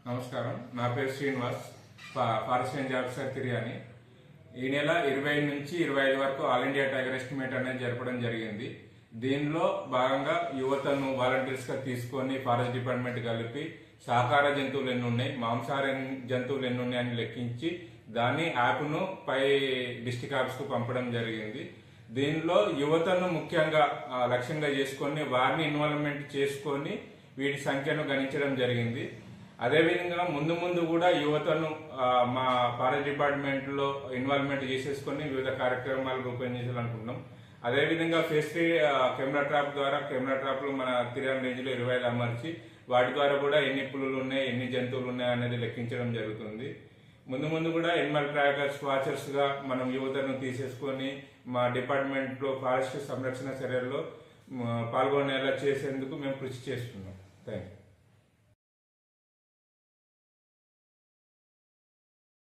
నమస్కారం, నా పేరు Srinivas, forest range officer Tiryani. ఈ నెల 20 నుంచి 25 వరకు ఆల్ ఇండియా టైగర్ ఎస్టిమేట్ అనేది జరపడం జరిగింది. దీనిలో భాగంగా యువతను వాలంటీర్స్ గా తీసుకొని ఫారెస్ట్ డిపార్ట్మెంట్ కలిపి శాకాహార జంతువులు ఎన్ని ఉన్నాయి, మాంసాహార జంతువులు ఎన్ని ఉన్నాయని లెక్కించి దాన్ని యాప్ను పై డిస్టిక్ ఆఫీస్ కు పంపడం జరిగింది. దీనిలో యువతను ముఖ్యంగా లక్ష్యంగా చేసుకొని వారిని ఇన్వాల్వ్మెంట్ చేసుకొని వీటి సంఖ్యను గణించడం జరిగింది. అదేవిధంగా ముందు ముందు కూడా యువతను మా ఫారెస్ట్ డిపార్ట్మెంట్ లో ఇన్వాల్వ్మెంట్ చేసేసుకొని వివిధ కార్యక్రమాలు రూపొందించాలనుకుంటున్నాం. అదేవిధంగా ఫేస్ కెమెరా ట్రాప్ ద్వారా కెమెరా ట్రాప్ లో మన తిరియాని రేంజ్ లో 25 అమర్చి వాటి ద్వారా కూడా ఎన్ని పులులు ఉన్నాయి, ఎన్ని జంతువులు ఉన్నాయి అనేది లెక్కించడం జరుగుతుంది. ముందు ముందు కూడా ఎనిమల్ ట్రాకర్స్, వాచర్స్ గా మనం యువతను తీసేసుకొని మా డిపార్ట్మెంట్ లో ఫారెస్ట్ సంరక్షణ చర్యల్లో పాల్గొనేలా చేసేందుకు మేము కృషి చేస్తున్నాం. Thank you.